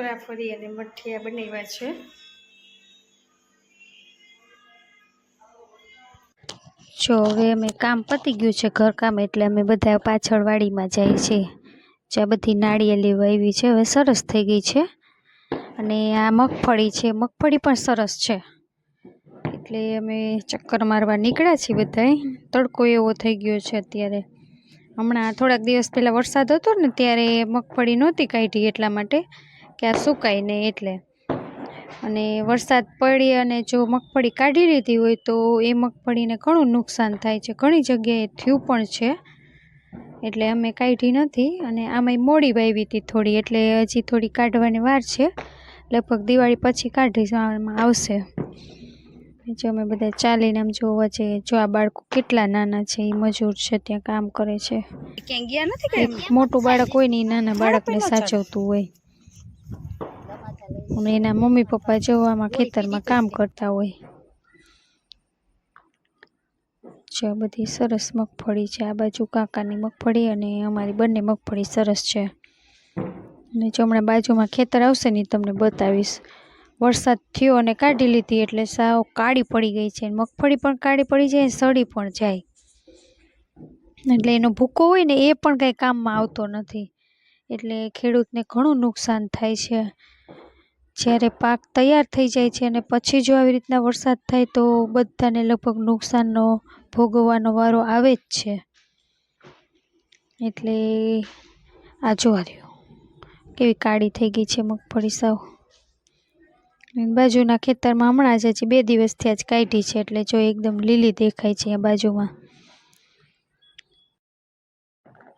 ચોરાફળી અને મઠિયા બનાવ્યા છે। જો હવે અમે કામ પતી ગયું છે ઘરકામ, એટલે અમે બધા પાછળ વાડીમાં જાય છે। જ્યાં બધી નાળિયેરી વાવી છે, હવે સરસ થઈ ગઈ છે। અને આ મગફળી છે, મગફળી પણ સરસ છે, એટલે અમે ચક્કર મારવા નીકળ્યા છીએ બધાય। તડકો એવો થઈ ગયો છે અત્યારે। હમણાં થોડાક દિવસ પહેલાં વરસાદ હતો ને ત્યારે મગફળી નહોતી કાઢી, એટલા માટે કે આ સુકાય નહીં એટલે। અને વરસાદ પડી અને જો મગફળી કાઢી લીધી હોય તો એ મગફળીને ઘણું નુકસાન થાય છે, ઘણી જગ્યાએ થયું પણ છે, એટલે અમે કાઢી નથી। અને આમાંય મોડી વાવી હતી થોડી, એટલે હજી થોડી કાઢવાની વાર છે, લગભગ દિવાળી પછી કાઢવામાં આવશે। જો અમે બધા ચાલીને આમ જોવા જઈએ। જો આ બાળકો કેટલા નાના છે, એ મજૂર છે, ત્યાં કામ કરે છે। ક્યાં ગયા નથી કે એક મોટું બાળક હોય ને, નાના બાળકને સાચવતું હોય, અને એના મમ્મી પપ્પા જોવામાં ખેતરમાં કામ કરતા હોય। જો બધી સરસ મગફળી છે, આ બાજુ કાકાની મગફળી અને અમારી બંને મગફળી સરસ છે। અને જો હમણાં બાજુમાં ખેતર આવશે ને તમને બતાવીશ। વરસાદ થયો અને કાઢી લીધી એટલે સાવ કાળી પડી ગઈ છે, મગફળી પણ કાળી પડી જાય, સડી પણ જાય, એટલે એનો ભૂકો હોય ને એ પણ કંઈ કામમાં આવતો નથી, એટલે ખેડૂતને ઘણું નુકસાન થાય છે। જ્યારે પાક તૈયાર થઈ જાય છે અને પછી જો આવી રીતના વરસાદ થાય તો બધાને લગભગ નુકસાનનો ભોગવવાનો વારો આવે જ છે। એટલે આ જોવા રહ્યો કેવી કાળી થઈ ગઈ છે મગફળી સાવ। બાજુના ખેતરમાં હમણાં જ હજી 2 દિવસથી જ કાઢી છે, એટલે જો એકદમ લીલી દેખાય છે આ બાજુમાં।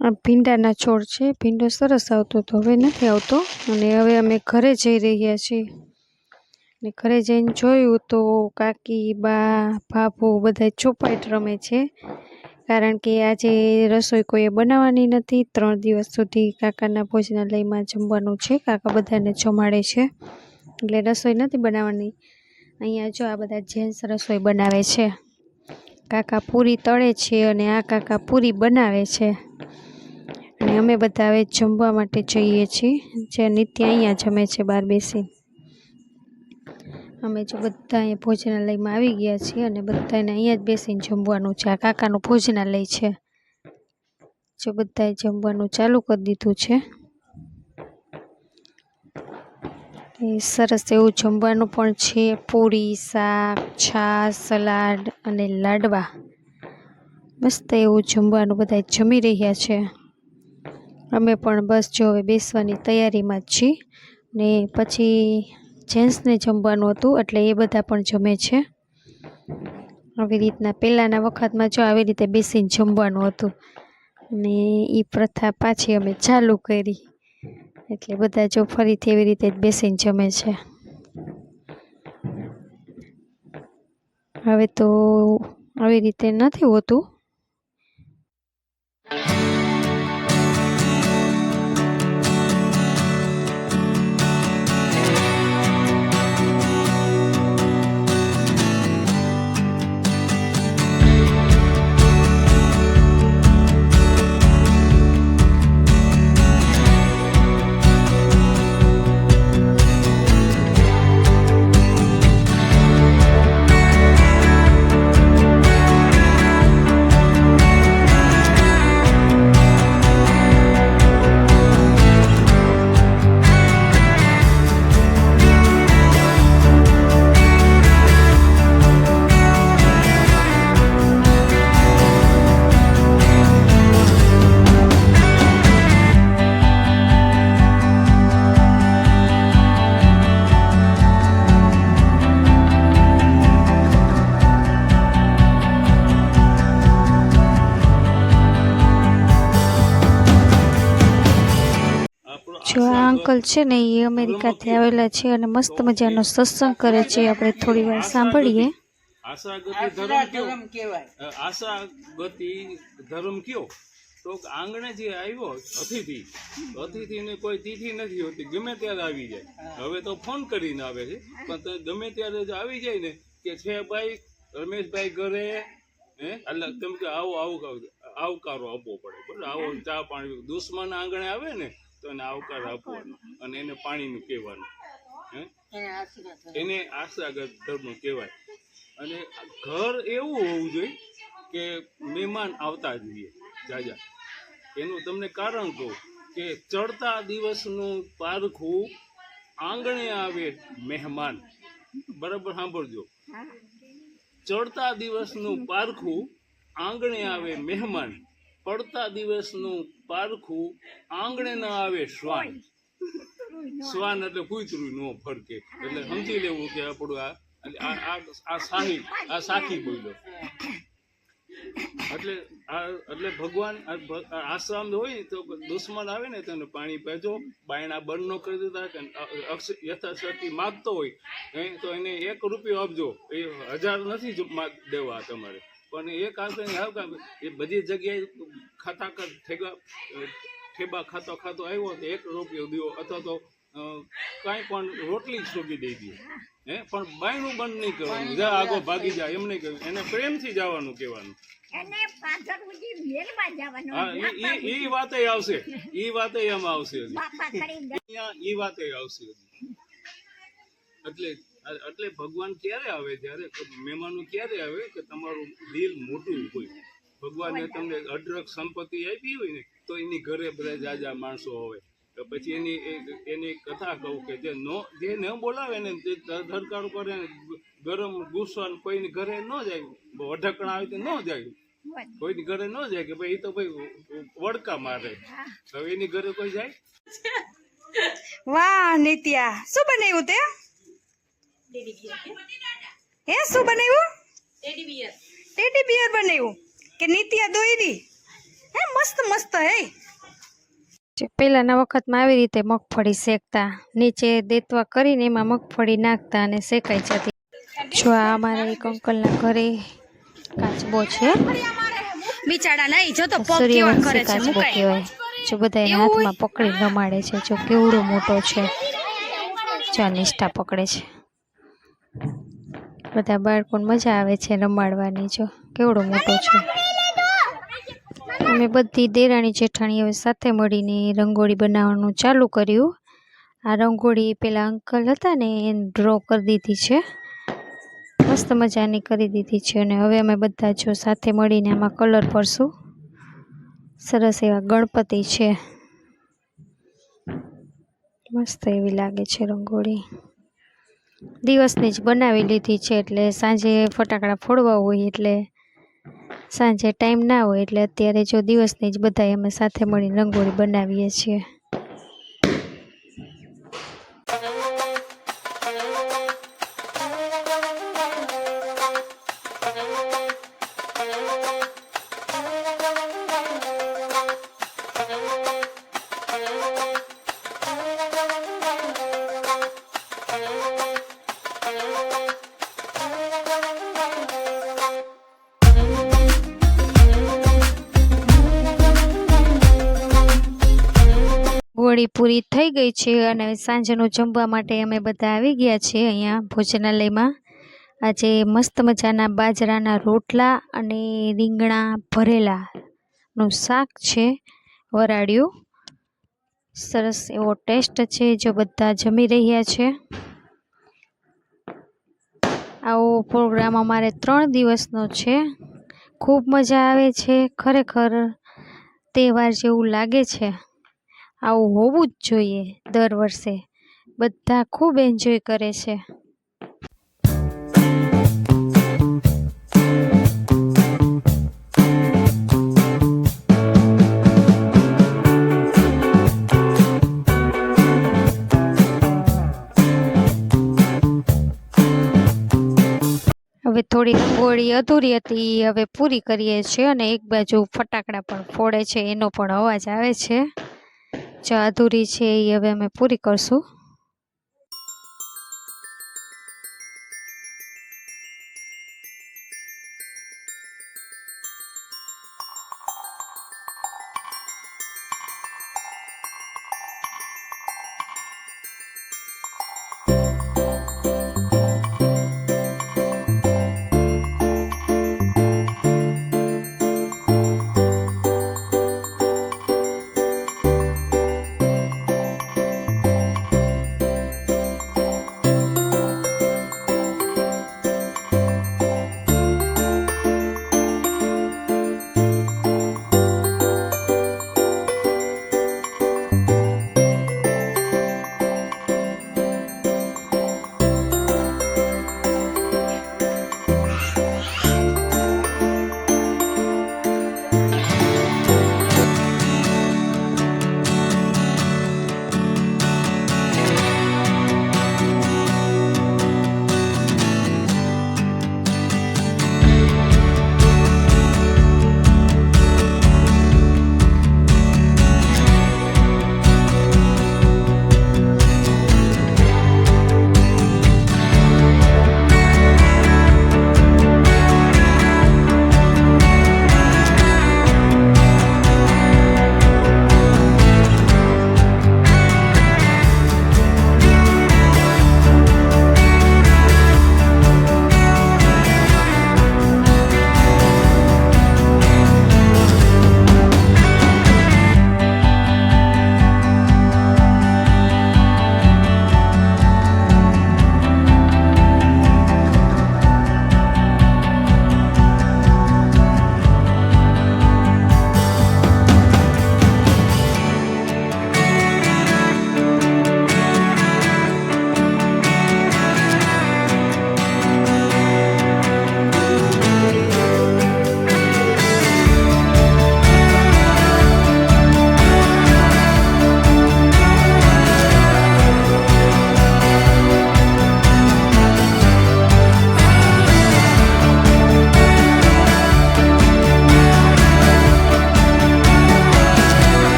આ ભીંડાના છોડ છે, ભીંડો સરસ આવતો હતો, હવે નથી આવતો। અને હવે અમે ઘરે જઈ રહ્યા છીએ, ને ઘરે જઈને જોયું તો કાકી, બા, ભાભો બધા ચોપાટ રમે છે, કારણ કે આજે રસોઈ કોઈએ બનાવવાની નથી। 3 દિવસ સુધી કાકાના ભોજનાલયમાં જમવાનું છે, કાકા બધાને જમાડે છે, એટલે રસોઈ નથી બનાવવાની। અહીંયા જો આ બધા જેન્ટ્સ રસોઈ બનાવે છે, કાકા પૂરી તળે છે અને આ કાકા પૂરી બનાવે છે। અને અમે બધા હવે જમવા માટે જઈએ છીએ, જે નિત્ય અહીંયા જમે છે બહાર બેસીને। અમે જો બધા અહીંયા ભોજનાલયમાં આવી ગયા છીએ અને બધાને અહીંયા જ બેસીને જમવાનું છે। આ કાકાનું ભોજનાલય છે, જો બધાએ જમવાનું ચાલુ કરી દીધું છે। એ સરસ એવું જમવાનું પણ છે, પૂરી, શાક, છાશ, સલાડ અને લાડવા, મસ્ત એવું જમવાનું બધા જમી રહ્યા છે। અમે પણ બસ જો હવે બેસવાની તૈયારીમાં જ છીએ, ને પછી જેન્ટ્સને જમવાનું હતું એટલે એ બધા પણ જમે છે। આવી રીતના પહેલાંના વખતમાં જો આવી રીતે બેસીને જમવાનું હતું, ને એ પ્રથા પાછી અમે ચાલુ કરી, એટલે બધા જો ફરીથી એવી રીતે જ બેસીને જમે છે। હવે તો આવી રીતે નથી હોતું। જો આ અંકલ છે ને એ અમેરિકાથી આવેલા છે અને મસ્ત મજાનો સત્સંગ કરે છે, આપણે થોડી વાર સાંભળીએ। આશા ગતિ ધર્મ કયો તો આંગણે જે આવ્યો અતિથિ ને કોઈ તિથિ નથી હોતી, ગમે ત્યારે આવી જાય। હવે તો ફોન કરીને આવે છે, પણ ગમે ત્યારે જો આવી જાય ને કે છે ભાઈ રમેશભાઈ ઘરે, એટલે કેમ કે આવકારો આપવો પડે, બરાબર? આવો ચા પાણી દુશ્મન આંગણે આવે ને તો એને આવકાર આપવાનો અને એને પાણીનું કહેવાનું. હે એને આશાગત ધર્મ કહેવાય. અને ઘર એવું હોવું જોઈએ કે મહેમાન આવતા જોઈએ જાજા. એનું તમને કારણ કહું કે ચડતા દિવસનું પારખું આંગણે આવે મહેમાન. બરાબર સાંભળજો. ચડતા દિવસનું પારખું આંગણે આવે મહેમાન, પડતા દિવસનું પારખું આંગણે ન આવે શ્વાન. શ્વાન એટલે કૂતરું ન ફરકે. એટલે સમજી લેવું કે આપણું આ સાખી બોલ્યો. એટલે ભગવાન આશ્રમ હોય તો દુશ્મન આવે ને તો એને પાણી પીજો, બાયણા બંધ ન કરી દેતા કે યથાશક્તિ માગતો હોય તો એને 1 રૂપિયો આપજો. એ 1000 નથી દેવા તમારે, પણ એક આપે એ બધી જગ્યાએ ખાતા ઠેબા ખાતો આવ્યો તો 1 રૂપિયો દો, અથવા તો કાંઈ પણ રોટલી શોધી દઈ દો. પણ બાયણું બંધ નહીં કરવાનું, જા આગો ભાગી જાય એમ નહીં કહેવું, એને પ્રેમથી જવાનું કહેવાનું. એ વાતે આવશે, એ વાતે એમાં આવશે, એ વાતે આવશે. એટલે ભગવાન ક્યારે આવે? જ્યારે મહેમાનો ક્યારે આવે કે તમારું દિલ મોટું હોય. ભગવાને તમને અઢળક સંપત્તિ આપી હોય ને તો એની ઘરે બધા જાજા માણસો હોય. તો પછી એની કથા કહું કે જે ન બોલાવે ને જે ધરકારો કરે ને ગરમ ગુસ્સો કોઈની ઘરે ન જાય, વઢકણા આવે તો ન જાય, કોઈની ઘરે ન જાય કે ભાઈ એ તો ભાઈ વડકા મારે. હવે એની ઘરે કોઈ જાય? વાહ નિત્યા, શું બનાવ્યું તે? હે શું બનાવ્યું? ટેડી બિયર બનાવ્યું કે નિત્યા દોયરી? હે મસ્ત મસ્ત. હે પહેલાના વખતમાં આવી રીતે મગફળી શેકતા, નીચે દેતવા કરીને એમાં મગફળી નાખતા અને શેકાઈ જતી. જો આ અમારા એક અંકલના ઘરે કાચબો છે, બિચારા નહીં જો તો પગ કેવા સૂર્યવંશી કરે છે, કાચબો મુકાય. કહેવાય. જો બધા એના હાથમાં પકડી રમાડે છે. જો કેવડો મોટો છે, જો નિષ્ઠા પકડે છે. બધા બાળકોને મજા આવે છે રમાડવાની. જો કેવડો મોટો છે. અમે બધી દેરાણી જેઠાણી હવે સાથે મળીને રંગોળી બનાવવાનું ચાલુ કર્યું. આ રંગોળી પેલા અંકલ હતા ને એને ડ્રો કરી દીધી છે, મસ્ત મજાની કરી દીધી છે. અને હવે અમે બધા જો સાથે મળીને આમાં કલર ભરશું. સરસ એવા ગણપતિ છે, મસ્ત એવી લાગે છે રંગોળી. દિવસની જ બનાવી લીધી છે, એટલે સાંજે ફટાકડા ફોડવા હોય એટલે સાંજે ટાઈમ ના હોય, એટલે અત્યારે જો દિવસની જ બધા અમે સાથે મળીને રંગોળી બનાવીએ છીએ. હોળી પૂરી થઈ ગઈ છે અને સાંજનું જમવા માટે અમે બધા આવી ગયા છીએ અહીંયા ભોજનાલયમાં. આજે મસ્ત મજાના બાજરાના રોટલા અને રીંગણા ભરેલાનું શાક છે, વરાળ્યું. સરસ એવો ટેસ્ટ છે. જો બધા જમી રહ્યા છે. આવો પ્રોગ્રામ અમારે 3 દિવસનો છે. ખૂબ મજા આવે છે, ખરેખર તહેવાર જેવું લાગે છે. આવું હોવું જ જોઈએ દર વર્ષે. બધા ખૂબ એન્જોય કરે છે. હવે થોડી રંગોળી અધૂરી હતી, હવે પૂરી કરીએ છીએ. અને એક બાજુ ફટાકડા પણ ફોડે છે, એનો પણ અવાજ આવે છે. જે અધૂરી છે એ હવે અમે પૂરી કરશું.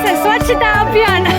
છે સ્વચ્છતા અભિયાન